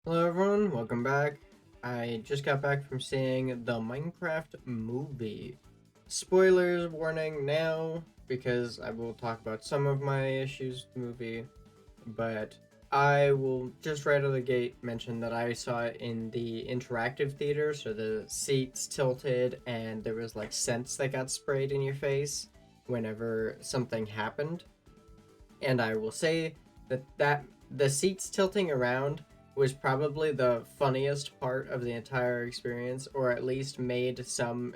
Hello everyone, welcome back. I just got back from seeing the Minecraft movie. Spoilers warning now, because I will talk about some of my issues with the movie, but I will just right out of the gate mention that I saw it in the interactive theater, so the seats tilted and there was like scents that got sprayed in your face whenever something happened. And I will say that the seats tilting around was probably the funniest part of the entire experience, or at least made some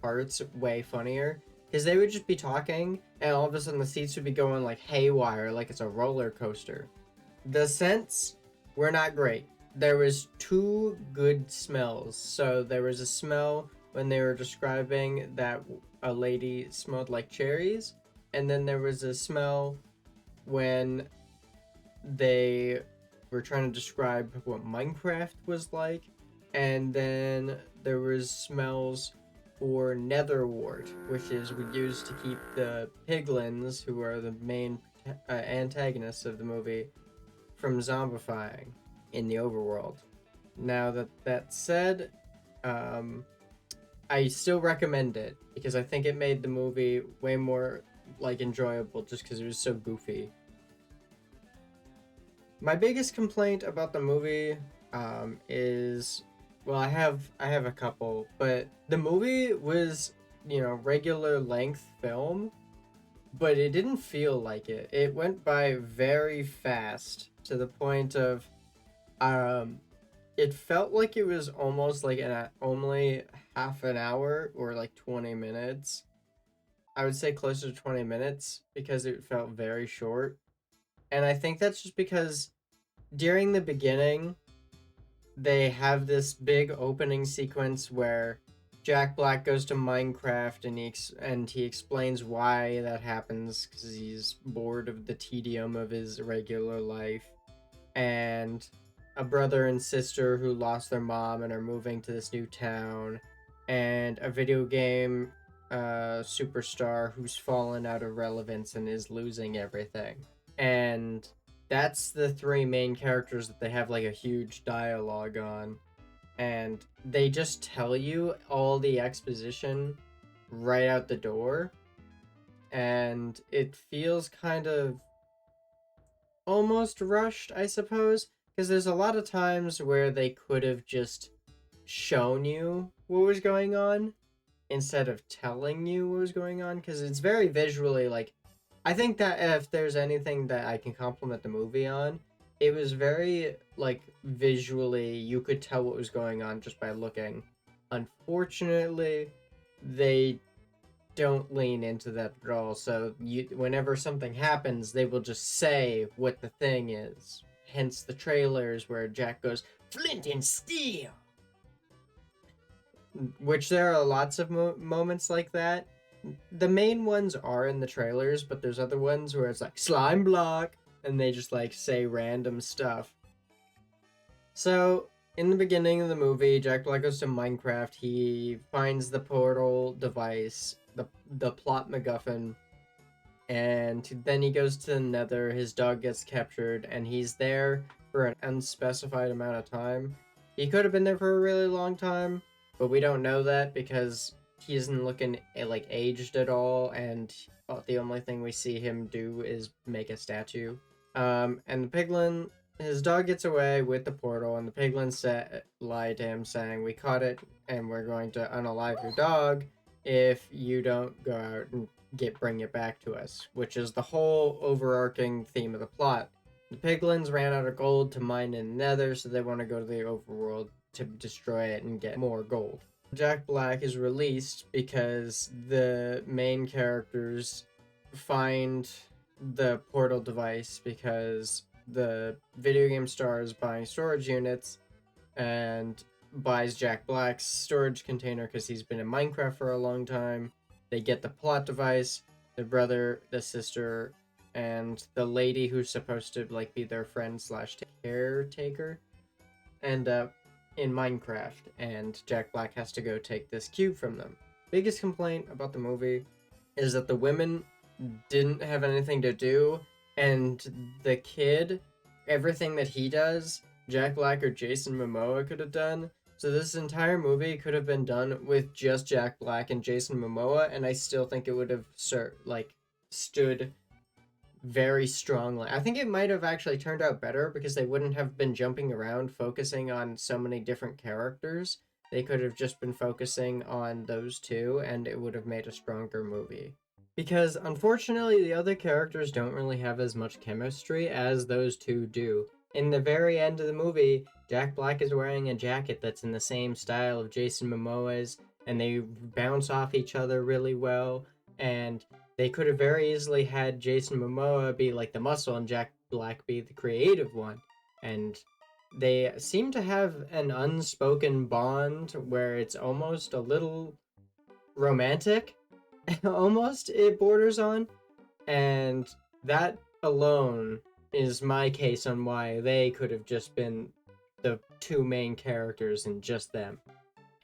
parts way funnier. Because they would just be talking, and all of a sudden the seats would be going like haywire, like it's a roller coaster. The scents were not great. There was two good smells. So there was a smell when they were describing that a lady smelled like cherries, and then there was a smell when they were trying to describe what Minecraft was like, and then there was smells for netherwort, which is we use to keep the piglins, who are the main antagonists of the movie, from zombifying in the overworld. Now that said, I still recommend it because I think it made the movie way more like enjoyable just because it was so goofy. My biggest complaint about the movie is, well, I have a couple, but the movie was, regular length film, but it didn't feel like it. It went by very fast to the point of um it felt like it was almost like only half an hour or like 20 minutes. I would say closer to 20 minutes because it felt very short. And I think that's just because during the beginning, they have this big opening sequence where Jack Black goes to Minecraft and he explains why that happens because he's bored of the tedium of his regular life, and a brother and sister who lost their mom and are moving to this new town, and a video game superstar who's fallen out of relevance and is losing everything. And that's the three main characters that they have like a huge dialogue on. And they just tell you all the exposition right out the door. And it feels kind of almost rushed, I suppose, because there's a lot of times where they could have just shown you what was going on instead of telling you what was going on, because it's very visually like, I think that if there's anything that I can compliment the movie on, it was very like visually you could tell what was going on just by looking. Unfortunately, they don't lean into that at all. So whenever something happens, they will just say what the thing is. Hence the trailers where Jack goes flint and steel, which there are lots of moments like that. The main ones are in the trailers, but there's other ones where it's like slime block, and they just like say random stuff. So in the beginning of the movie, Jack Black goes to Minecraft. He finds the portal device, the plot MacGuffin, and then he goes to the Nether. His dog gets captured, and he's there for an unspecified amount of time. He could have been there for a really long time, but we don't know that because he isn't looking like aged at all, and the only thing we see him do is make a statue. And the piglin, his dog gets away with the portal, and the piglin lied to him, saying, "We caught it, and we're going to unalive your dog if you don't go out and bring it back to us," which is the whole overarching theme of the plot. The piglins ran out of gold to mine in the Nether, so they want to go to the overworld to destroy it and get more gold. Jack Black is released because the main characters find the portal device because the video game star is buying storage units and buys Jack Black's storage container because he's been in Minecraft for a long time. They get the plot device, the brother, the sister, and the lady who's supposed to like be their friend slash caretaker end up in Minecraft, and Jack Black has to go take this cube from them. Biggest complaint about the movie is that the women didn't have anything to do, and the kid, everything that he does Jack Black or Jason Momoa could have done. So this entire movie could have been done with just Jack Black and Jason Momoa, and I still think it would have stood very strongly. I think it might have actually turned out better because they wouldn't have been jumping around focusing on so many different characters. They could have just been focusing on those two, and it would have made a stronger movie. Because unfortunately, the other characters don't really have as much chemistry as those two do. In the very end of the movie, Jack Black is wearing a jacket that's in the same style of Jason Momoa's, and they bounce off each other really well. And they could have very easily had Jason Momoa be like the muscle and Jack Black be the creative one. And they seem to have an unspoken bond where it's almost a little romantic. Almost it borders on. And that alone is my case on why they could have just been the two main characters and just them.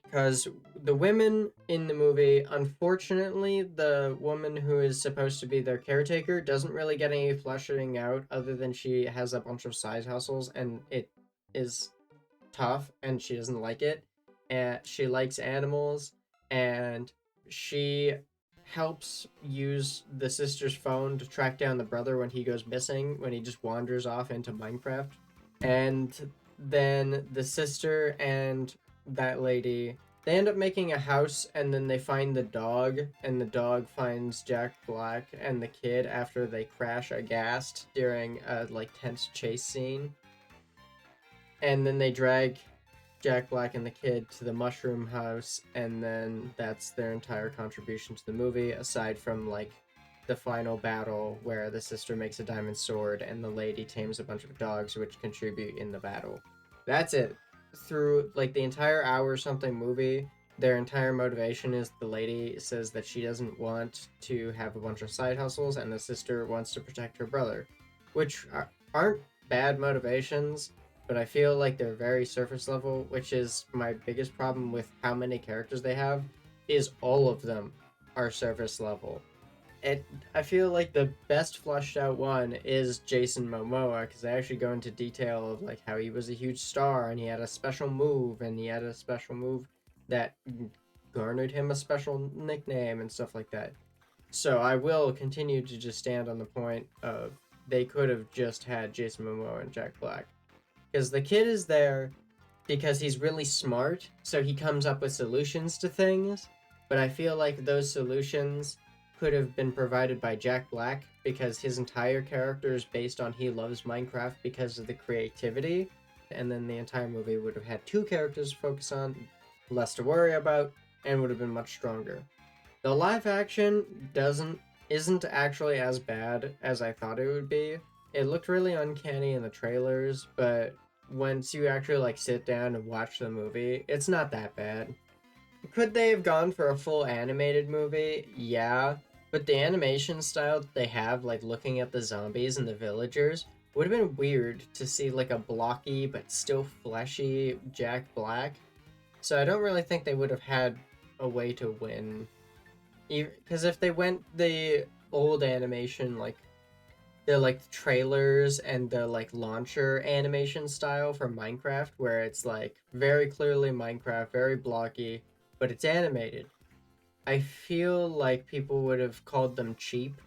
Because the women in the movie, unfortunately, the woman who is supposed to be their caretaker doesn't really get any fleshing out other than she has a bunch of side hustles and it is tough and she doesn't like it. And she likes animals and she helps use the sister's phone to track down the brother when he goes missing, when he just wanders off into Minecraft. And then the sister and that lady, they end up making a house and then they find the dog and the dog finds Jack Black and the kid after they crash aghast during a tense chase scene. And then they drag Jack Black and the kid to the mushroom house, and then that's their entire contribution to the movie, aside from the final battle where the sister makes a diamond sword and the lady tames a bunch of dogs which contribute in the battle. That's it. Through the entire hour something movie, their entire motivation is the lady says that she doesn't want to have a bunch of side hustles and the sister wants to protect her brother, which aren't bad motivations, but I feel like they're very surface level, which is my biggest problem with how many characters they have, is all of them are surface level. I feel like the best fleshed out one is Jason Momoa because they actually go into detail of how he was a huge star and he had a special move that garnered him a special nickname and stuff like that. So I will continue to just stand on the point of they could have just had Jason Momoa and Jack Black. Because the kid is there because he's really smart, so he comes up with solutions to things. But I feel like those solutions could have been provided by Jack Black because his entire character is based on he loves Minecraft because of the creativity. And then the entire movie would have had two characters to focus on, less to worry about, and would have been much stronger. The live action isn't actually as bad as I thought it would be. It looked really uncanny in the trailers, but once you actually sit down and watch the movie, it's not that bad. Could they have gone for a full animated movie? Yeah, but the animation style that they have, looking at the zombies and the villagers, would have been weird to see a blocky but still fleshy Jack Black. So I don't really think they would have had a way to win. Because if they went the old animation, the trailers and the launcher animation style for Minecraft, where it's very clearly Minecraft, very blocky, but it's animated. I feel like people would have called them cheap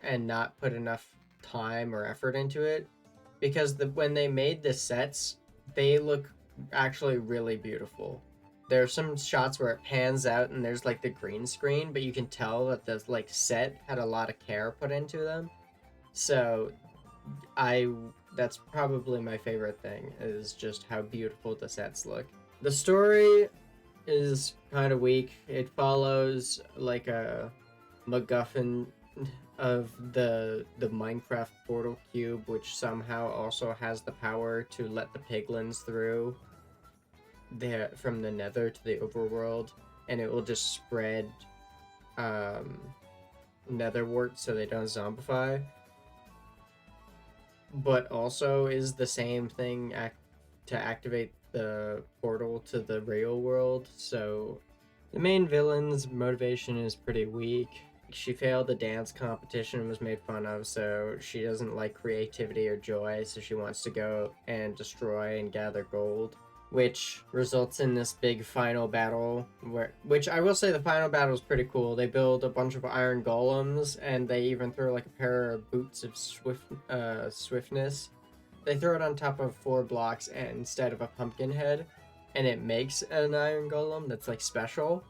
and not put enough time or effort into it because when they made the sets, they look actually really beautiful. There are some shots where it pans out and there's the green screen, but you can tell that the set had a lot of care put into them. So that's probably my favorite thing is just how beautiful the sets look. The story is kind of weak. It follows a MacGuffin of the Minecraft portal cube, which somehow also has the power to let the piglins through from the nether to the overworld, and it will just spread nether wart so they don't zombify, but also is the same thing to activate the portal to the real world. So the main villain's motivation is pretty weak. she failed the dance competition and was made fun of, so she doesn't like creativity or joy, so she wants to go and destroy and gather gold, which results in this big final battle which I will say the final battle is pretty cool. They build a bunch of iron golems and they even throw like a pair of boots of swiftness. They throw it on top of 4 blocks and instead of a pumpkin head, and it makes an iron golem that's like special,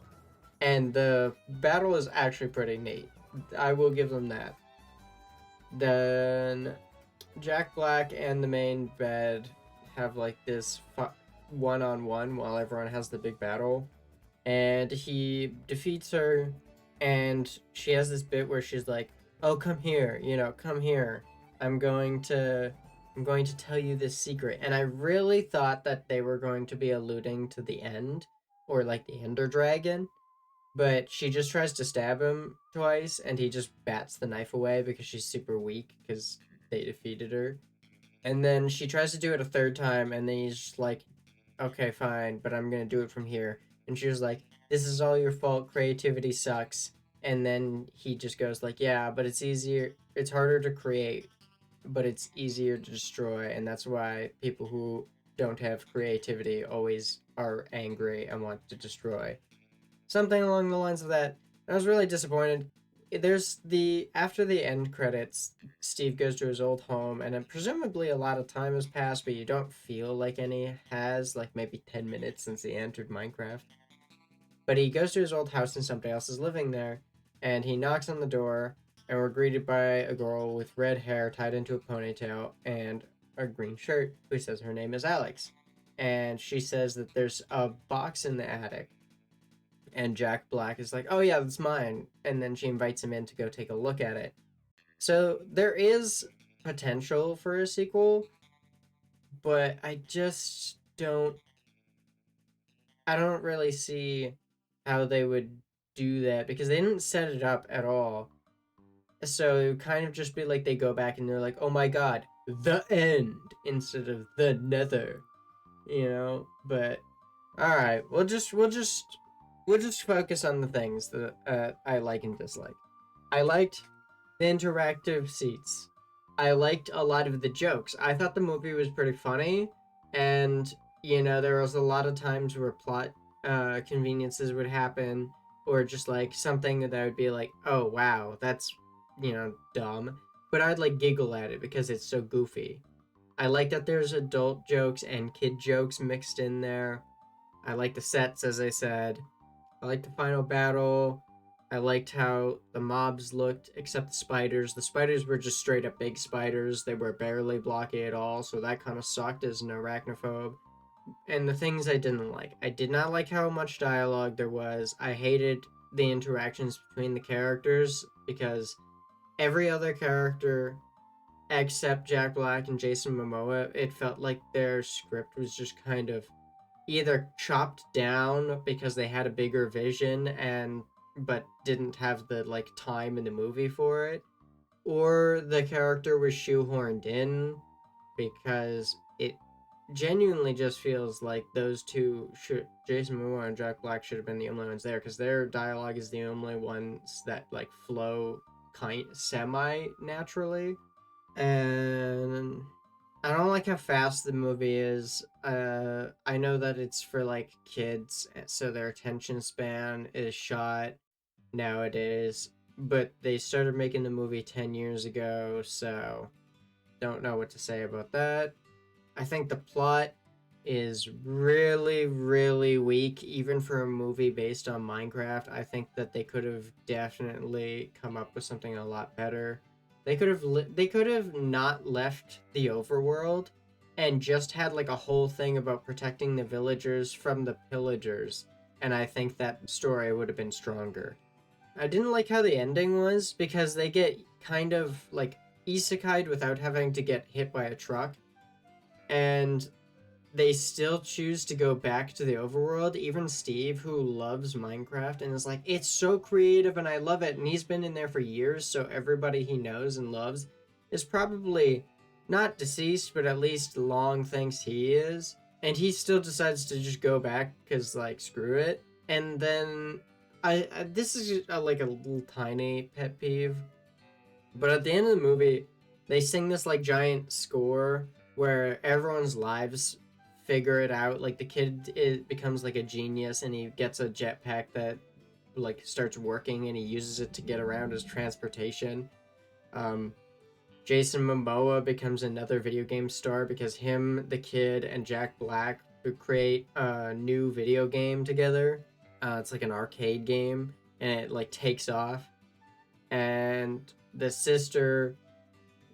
and the battle is actually pretty neat. I will give them that. Then Jack Black and the main bed have like this one-on-one while everyone has the big battle, and he defeats her, and she has this bit where she's like, "Oh, come here, come here. I'm going to I'm going to tell you this secret." And I really thought that they were going to be alluding to the end or like the Ender Dragon, but she just tries to stab him twice and he just bats the knife away because she's super weak because they defeated her. And then she tries to do it a third time and then he's just like, "Okay, fine, but I'm gonna do it from here." And she was like, "This is all your fault. Creativity sucks." And then he just goes like, "Yeah, but it's easier. It's harder to create, but it's easier to destroy, and that's why people who don't have creativity always are angry and want to destroy." Something along the lines of that. I was really disappointed. There's the after the end credits, Steve goes to his old home, and then presumably a lot of time has passed, but you don't feel like any has, like maybe 10 minutes since he entered Minecraft. But he goes to his old house and somebody else is living there, and he knocks on the door, and we're greeted by a girl with red hair tied into a ponytail and a green shirt who says her name is Alex. And she says that there's a box in the attic, and Jack Black is like, "Oh yeah, that's mine." And then she invites him in to go take a look at it. So there is potential for a sequel, but I don't really see how they would do that because they didn't set it up at all. So it would kind of just be like they go back and they're like, "Oh my god, the end," instead of the nether, But all right, we'll just focus on the things that I like and dislike. I liked the interactive seats. I liked a lot of the jokes. I thought the movie was pretty funny, and there was a lot of times where plot conveniences would happen, or just like something that I would be like, "Oh wow, that's dumb," but I'd like giggle at it because it's so goofy. I like that there's adult jokes and kid jokes mixed in there. I like the sets, as I said. I liked the final battle. I liked how the mobs looked, except the spiders. The spiders were just straight up big spiders. They were barely blocky at all, so that kind of sucked as an arachnophobe. And the things I didn't like. I did not like how much dialogue there was. I hated the interactions between the characters because every other character except Jack Black and Jason Momoa, it felt like their script was just kind of either chopped down because they had a bigger vision and but didn't have the like time in the movie for it, or the character was shoehorned in because it genuinely just feels like those two should Jason Momoa and Jack Black should have been the only ones there because their dialogue is the only ones that like flow kind semi naturally. And I don't like how fast the movie is. I know that it's for like kids, so their attention span is shot nowadays. But they started making the movie 10 years ago, so don't know what to say about that. I think the plot is really, really weak, even for a movie based on Minecraft. I think that they could have definitely come up with something a lot better. They could have not left the overworld and just had like a whole thing about protecting the villagers from the pillagers, and I think that story would have been stronger. I didn't like how the ending was because they get kind of like isekai'd without having to get hit by a truck, and they still choose to go back to the overworld. Even Steve, who loves Minecraft and is like, "It's so creative and I love it," and he's been in there for years, so everybody he knows and loves is probably not deceased, but at least long thinks he is. And he still decides to just go back because, like, screw it. And then I this is just, like a little tiny pet peeve, but at the end of the movie, they sing this like giant score where everyone's lives figure it out. Like the kid becomes like a genius and he gets a jetpack that like starts working and he uses it to get around as transportation. Um, Jason Momoa becomes another video game star because him, the kid, and Jack Black create a new video game together. It's like an arcade game, and it like takes off. And the sister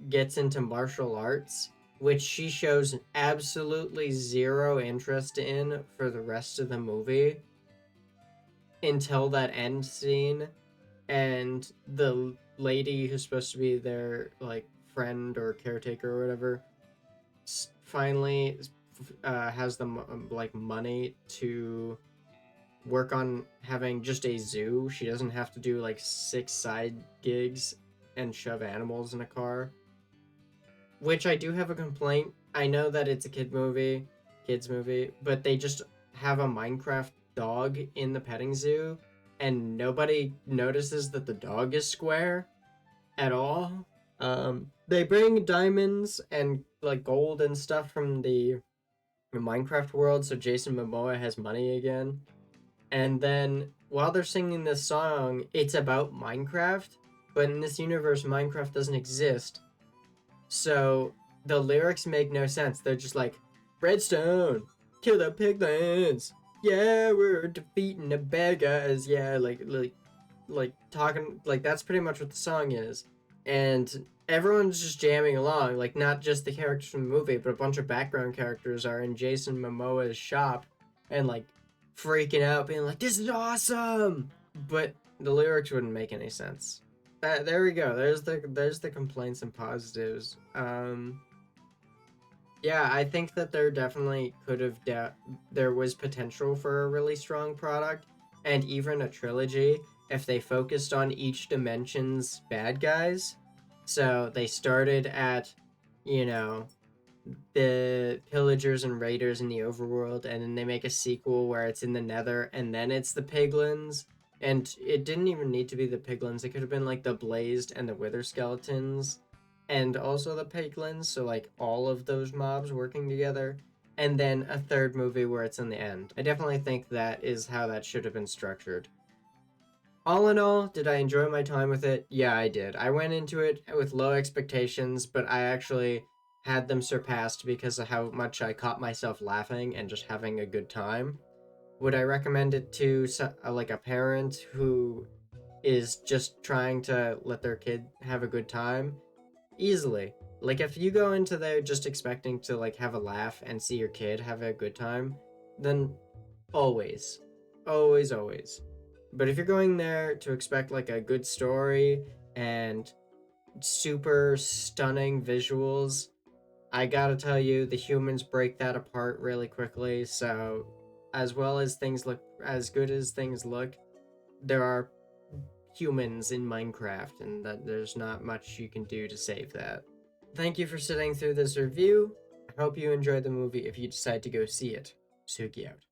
gets into martial arts, which she shows absolutely zero interest in for the rest of the movie until that end scene. And the lady who's supposed to be their like friend or caretaker or whatever finally has the like money to work on having just a zoo. She doesn't have to do like 6 side gigs and shove animals in a car. Which I do have a complaint. I know that it's a kids movie, but they just have a Minecraft dog in the petting zoo, and nobody notices that the dog is square at all. They bring diamonds and like gold and stuff from the Minecraft world, so Jason Momoa has money again. And then while they're singing this song, it's about Minecraft, but in this universe, Minecraft doesn't exist. So the lyrics make no sense. They're just like, Redstone, kill the piglins. Yeah, we're defeating the bad guys. Yeah, like talking like that's pretty much what the song is. And everyone's just jamming along, like not just the characters from the movie, but a bunch of background characters are in Jason Momoa's shop and like freaking out, being like, "This is awesome!" But the lyrics wouldn't make any sense. There we go. There's the complaints and positives. Yeah, I think that there definitely could have there was potential for a really strong product and even a trilogy if they focused on each dimension's bad guys. So they started at, you know, the pillagers and raiders in the overworld, and then they make a sequel where it's in the nether, and then it's the piglins. And it didn't even need to be the piglins. It could have been like the blazed and the wither skeletons and also the piglins, so like all of those mobs working together, and then a third movie where it's in the end. I definitely think that is how that should have been structured. All in all, did I enjoy my time with it? Yeah, I did. I went into it with low expectations, but I actually had them surpassed because of how much I caught myself laughing and just having a good time. Would I recommend it to like a parent who is just trying to let their kid have a good time? Easily. Like if you go into there just expecting to like have a laugh and see your kid have a good time, then always. Always, always. But if you're going there to expect like a good story and super stunning visuals, I gotta tell you, the humans break that apart really quickly. So, as well as things look, as good as things look, there are humans in Minecraft, and that there's not much you can do to save that. Thank you for sitting through this review. I hope you enjoyed the movie if you decide to go see it. Suki out.